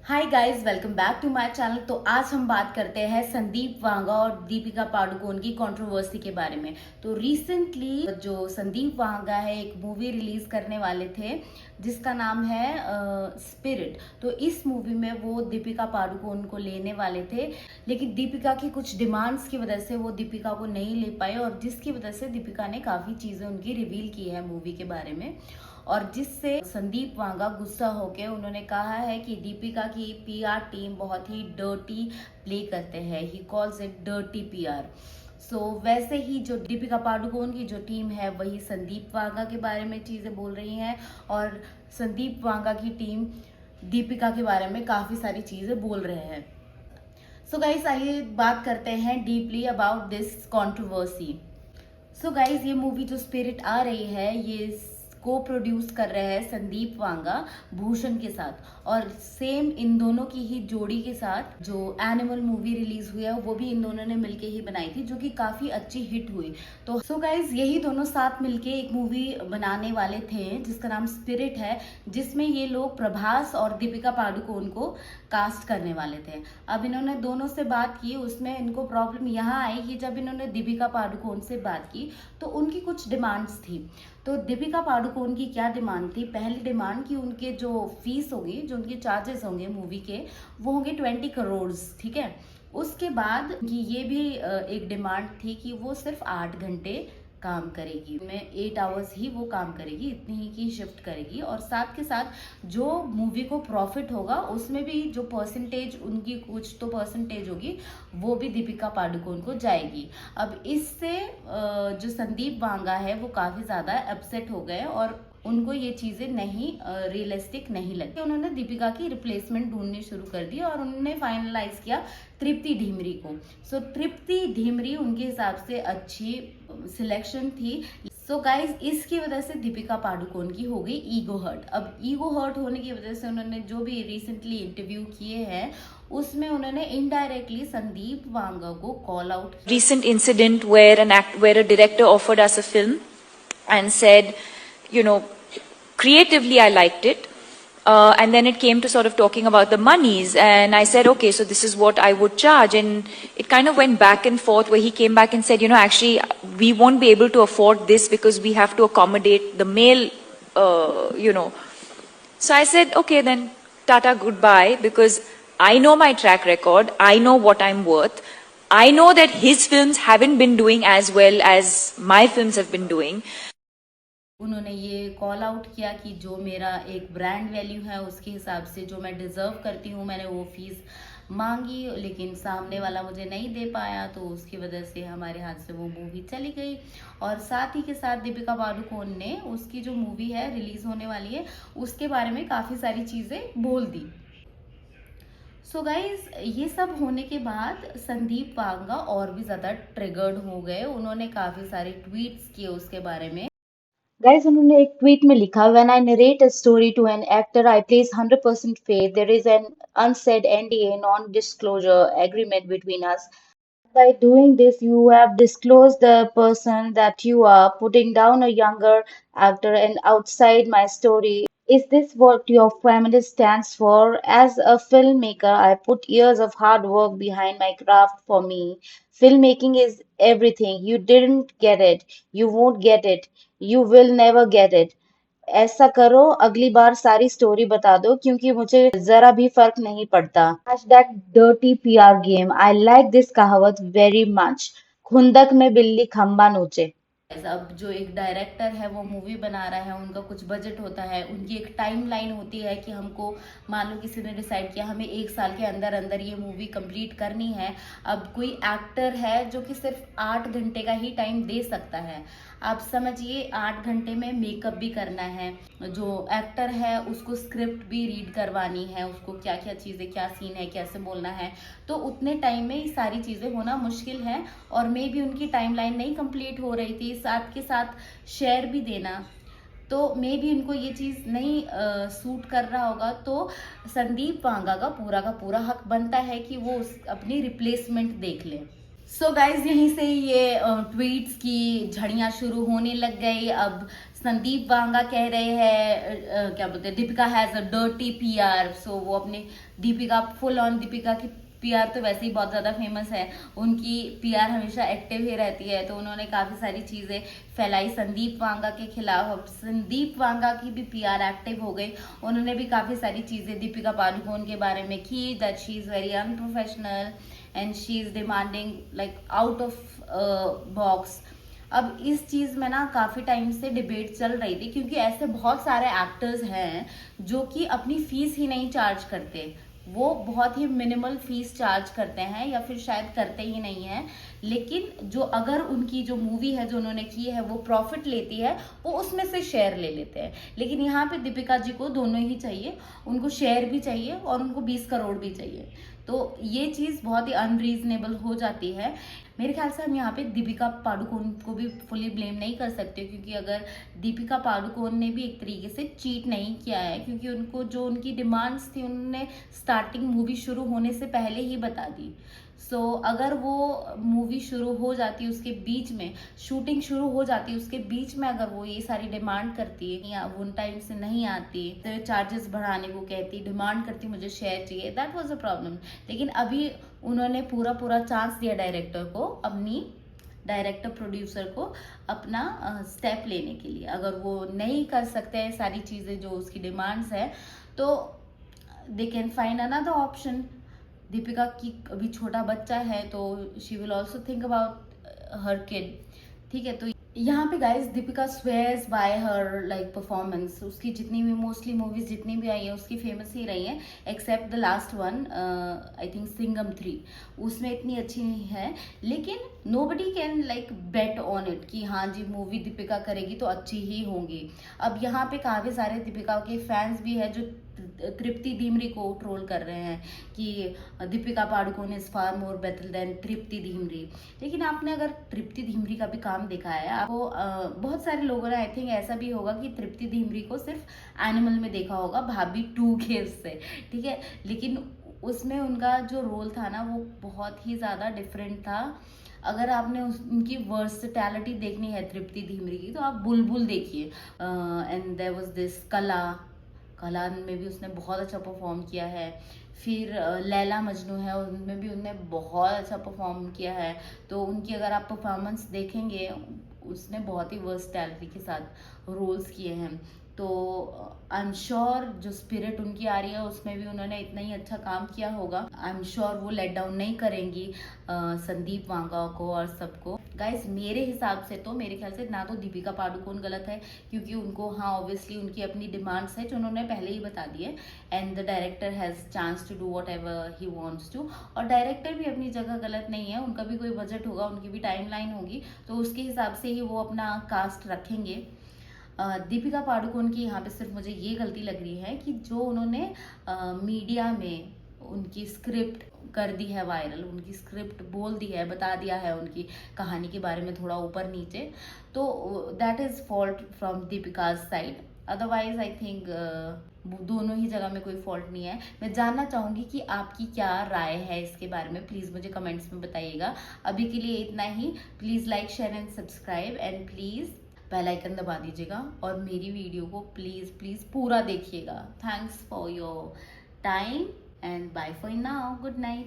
Hi guys, welcome back to my channel. तो आज हम बात करते हैं संदीप वांगा और दीपिका पादुकोण की कंट्रोवर्सी के बारे में। तो रिसेंटली जो संदीप वांगा है एक मूवी रिलीज करने वाले थे जिसका नाम है स्पिरिट। तो इस मूवी में वो दीपिका पादुकोण को लेने वाले थे, लेकिन दीपिका की कुछ डिमांड्स की वजह से वो दीपिका को नहीं ले पाए, और जिसकी वजह से दीपिका ने काफ़ी चीज़ें उनकी रिवील की है मूवी के बारे में, और जिससे संदीप वांगा गुस्सा होकर उन्होंने कहा है कि दीपिका की पीआर टीम बहुत ही डर्टी प्ले करते हैं। He calls it dirty PR. So वैसे ही जो दीपिका पादुकोण की जो टीम है वही संदीप वांगा के बारे में चीज़ें बोल रही हैं, और संदीप वांगा की टीम दीपिका के बारे में काफ़ी सारी चीज़ें बोल रहे हैं। सो गाइस, आइए बात करते हैं deeply about this controversy. So guys, ये मूवी जो स्पिरिट आ रही है ये को प्रोड्यूस कर रहे हैं संदीप वांगा भूषण के साथ, और सेम इन दोनों की ही जोड़ी के साथ जो एनिमल मूवी रिलीज हुई है वो भी इन दोनों ने मिलके ही बनाई थी, जो कि काफी अच्छी हिट हुई। तो सो गाइज, यही दोनों साथ मिलके एक मूवी बनाने वाले थे जिसका नाम स्पिरिट है, जिसमें ये लोग प्रभास और दीपिका पादुकोण को कास्ट करने वाले थे। अब इन्होंने दोनों से बात की, उसमें इनको प्रॉब्लम यहाँ आई कि जब इन्होंने दीपिका पादुकोण से बात की तो उनकी कुछ डिमांड्स थी। तो दीपिका पादुकोण की क्या डिमांड थी? पहली डिमांड कि उनके जो फीस होगी, जो उनके चार्जेस होंगे मूवी के, वो होंगे 20 करोड़, ठीक है। उसके बाद कि ये भी एक डिमांड थी कि वो सिर्फ 8 घंटे काम करेगी, में 8 आवर्स ही वो काम करेगी, इतनी ही की शिफ्ट करेगी, और साथ के साथ जो मूवी को प्रॉफिट होगा उसमें भी जो परसेंटेज उनकी कुछ तो परसेंटेज होगी वो भी दीपिका पादुकोण को जाएगी। अब इससे जो संदीप वांगा है वो काफ़ी ज़्यादा अपसेट हो गए, और उनको ये चीज़ें नहीं रियलिस्टिक नहीं लगती। उन्होंने दीपिका की रिप्लेसमेंट ढूंढनी शुरू कर दी और उन्होंने फाइनलाइज किया तृप्ति ढीमरी को। सो तृप्ति ढीमरी उनके हिसाब से अच्छी सिलेक्शन थी। सो गाइज, इसकी वजह से दीपिका पादुकोण की हो गई ईगो हर्ट। अब ईगो हर्ट होने की वजह से उन्होंने जो भी रिसेंटली इंटरव्यू किए हैं उसमें उन्होंने इनडायरेक्टली संदीप वांगा को call out. Recent incident where a director offered us a film and said, creatively I liked it. And then it came to sort of talking about the monies, and I said, okay, so this is what I would charge, and it kind of went back and forth where he came back and said, actually we won't be able to afford this because we have to accommodate the male, So I said, okay, then tata goodbye, because I know my track record, I know what I'm worth. I know that his films haven't been doing as well as my films have been doing. उन्होंने ये call out किया कि जो मेरा एक brand value है उसके हिसाब से जो मैं डिज़र्व करती हूँ मैंने वो फीस मांगी, लेकिन सामने वाला मुझे नहीं दे पाया, तो उसकी वजह से हमारे हाथ से वो मूवी चली गई। और साथ ही के साथ दीपिका पादुकोण ने उसकी जो मूवी है रिलीज़ होने वाली है उसके बारे में काफ़ी सारी चीज़ें बोल दी। सो गाइज, ये सब होने के बाद संदीप वांगा और भी ज़्यादा ट्रिगर्ड हो गए। उन्होंने काफ़ी सारे ट्वीट्स किए उसके बारे में। गाइस, उन्होंने एक ट्वीट में लिखा, When I narrate a story to an actor, I place 100% faith. There is an unsaid NDA, non-disclosure agreement between us. By doing this, you have disclosed the person that you are, putting down a younger actor and outside my story. Is this what your family stands for? As a filmmaker, I put years of hard work behind my craft. For me, filmmaking is everything. You didn't get it. You won't get it. You will never get it. ऐसा करो, अगली बार सारी story बता दो, क्योंकि मुझे जरा भी फर्क नहीं पड़ता। That dirty PR game, I like this कहावत वेरी मच। खुंदक में बिल्ली खंबा नोचे। अब जो एक डायरेक्टर है वो मूवी बना रहा है, उनका कुछ बजट होता है, उनकी एक टाइम लाइन होती है कि हमको, मान लो किसी ने डिसाइड किया हमें 1 साल के अंदर अंदर ये मूवी कंप्लीट करनी है। अब कोई एक्टर है जो कि सिर्फ 8 घंटे का ही टाइम दे सकता है। आप समझिए 8 घंटे में मेकअप भी करना है, जो एक्टर है उसको स्क्रिप्ट भी रीड करवानी है, उसको क्या क्या चीज़ें, क्या सीन है, कैसे बोलना है, तो उतने टाइम में ये सारी चीज़ें होना मुश्किल है। और मे भी उनकी टाइमलाइन नहीं कंप्लीट हो रही थी, साथ के साथ शेयर भी देना, तो मे भी उनको ये चीज़ नहीं सूट कर रहा होगा। तो संदीप वांगा का पूरा हक बनता है कि वो अपनी रिप्लेसमेंट देख ले। सो गाइज, यहीं से ये ट्वीट्स की झड़ियाँ शुरू होने लग गई। अब संदीप वांगा कह रहे हैं क्या बोलते हैं, Deepika has a dirty PR. So वो अपने दीपिका फुल ऑन, दीपिका की पीआर तो वैसे ही बहुत ज़्यादा फेमस है, उनकी पीआर हमेशा एक्टिव ही रहती है, तो उन्होंने काफ़ी सारी चीज़ें फैलाई संदीप वांगा के खिलाफ। अब संदीप वांगा की भी पीआर एक्टिव हो गई, उन्होंने भी काफ़ी सारी चीज़ें दीपिका पादुकोण के बारे में की, that she is very unprofessional and she is demanding like out of box. अब इस चीज़ में ना काफ़ी टाइम से डिबेट चल रही थी, क्योंकि ऐसे बहुत सारे एक्टर्स हैं जो कि अपनी फीस ही नहीं चार्ज करते, वो बहुत ही मिनिमल फीस चार्ज करते हैं या फिर शायद करते ही नहीं हैं, लेकिन जो अगर उनकी जो मूवी है जो उन्होंने की है वो प्रॉफिट लेती है, वो उसमें से शेयर ले लेते हैं। लेकिन यहाँ पे दीपिका जी को दोनों ही चाहिए, उनको शेयर भी चाहिए और उनको 20 करोड़ भी चाहिए, तो ये चीज़ बहुत ही अनरीजनेबल हो जाती है। मेरे ख्याल से हम यहाँ पे दीपिका पादुकोण को भी फुली ब्लेम नहीं कर सकते, क्योंकि अगर दीपिका पादुकोण ने भी एक तरीके से चीट नहीं किया है, क्योंकि उनको जो उनकी डिमांड्स थी उन्होंने स्टार्टिंग मूवी शुरू होने से पहले ही बता दी। सो अगर वो मूवी शुरू हो जाती, उसके बीच में शूटिंग शुरू हो जाती, उसके बीच में अगर वो ये सारी डिमांड करती या वो उन टाइम से नहीं आती, तो चार्जेस बढ़ाने को कहती, डिमांड करती मुझे शेयर चाहिए, दैट वाज अ प्रॉब्लम। लेकिन अभी उन्होंने पूरा चांस दिया डायरेक्टर को, अपनी डायरेक्टर प्रोड्यूसर को अपना स्टेप लेने के लिए। अगर वो नहीं कर सकते हैं सारी चीज़ें जो उसकी डिमांड्स है, तो they can find another option. Deepika की अभी छोटा बच्चा है, तो she will also think about her kid, ठीक है। तो यहाँ पे गाइज दीपिका स्वेयर्स बाय हर लाइक परफॉर्मेंस, उसकी जितनी भी मोस्टली मूवीज जितनी भी आई है उसकी फेमस ही रही हैं, except the last one I think Singham 3, उसमें इतनी अच्छी नहीं है, लेकिन nobody can like bet on it कि हाँ जी मूवी दीपिका करेगी तो अच्छी ही होंगी। अब यहाँ पे काफ़ी सारे दीपिका के फैंस भी है जो तृप्ति धीमरी को ट्रोल कर रहे हैं कि Deepika Padukone is far more better than Tripti Dimri. लेकिन आपने अगर तृप्ति धीमरी का भी काम देखा है आपको, बहुत सारे लोगों ने आई थिंक ऐसा भी होगा कि तृप्ति धीमरी को सिर्फ एनिमल में देखा होगा, भाभी 2 के उससे, ठीक है, लेकिन उसमें उनका जो रोल था ना वो बहुत ही ज़्यादा डिफरेंट था। अगर आपने उनकी वर्सटैलिटी देखनी है तृप्ति धीमरी की, तो आप बुलबुल देखिए, एंड देयर वाज दिस कला में भी उसने बहुत अच्छा परफॉर्म किया है। फिर लैला मजनू है, उनमें भी उन्होंने बहुत अच्छा परफॉर्म किया है। तो उनकी अगर आप परफॉर्मेंस देखेंगे, उसने बहुत ही वर्सटैलिटी के साथ रोल्स किए हैं। तो आई एम श्योर जो स्पिरिट उनकी आ रही है उसमें भी उन्होंने इतना ही अच्छा काम किया होगा। आई एम श्योर वो लेट डाउन नहीं करेंगी संदीप वांगा को और सबको। गाइज मेरे हिसाब से तो, मेरे ख्याल से ना तो दीपिका पादुकोण गलत है, क्योंकि उनको हाँ ऑब्वियसली उनकी अपनी डिमांड्स है जो उन्होंने पहले ही बता दी है, and the director has chance to do whatever he wants to. और डायरेक्टर भी अपनी जगह गलत नहीं है, उनका भी कोई बजट होगा, उनकी भी टाइमलाइन होगी, तो उसके हिसाब से ही वो अपना कास्ट रखेंगे। दीपिका पादुकोण की यहाँ पे सिर्फ मुझे ये गलती लग रही है कि जो उन्होंने मीडिया में उनकी स्क्रिप्ट कर दी है वायरल, उनकी स्क्रिप्ट बोल दी है, बता दिया है उनकी कहानी के बारे में थोड़ा ऊपर नीचे, तो that is fault from Deepika's side. Otherwise I think दोनों ही जगह में कोई फॉल्ट नहीं है। मैं जानना चाहूँगी कि आपकी क्या राय है इसके बारे में, प्लीज़ मुझे कमेंट्स में बताइएगा। अभी के लिए इतना ही। Please like share and subscribe, and please bell icon दबा दीजिएगा, और मेरी वीडियो को प्लीज़ पूरा देखिएगा। Thanks for your time and bye for now, good night.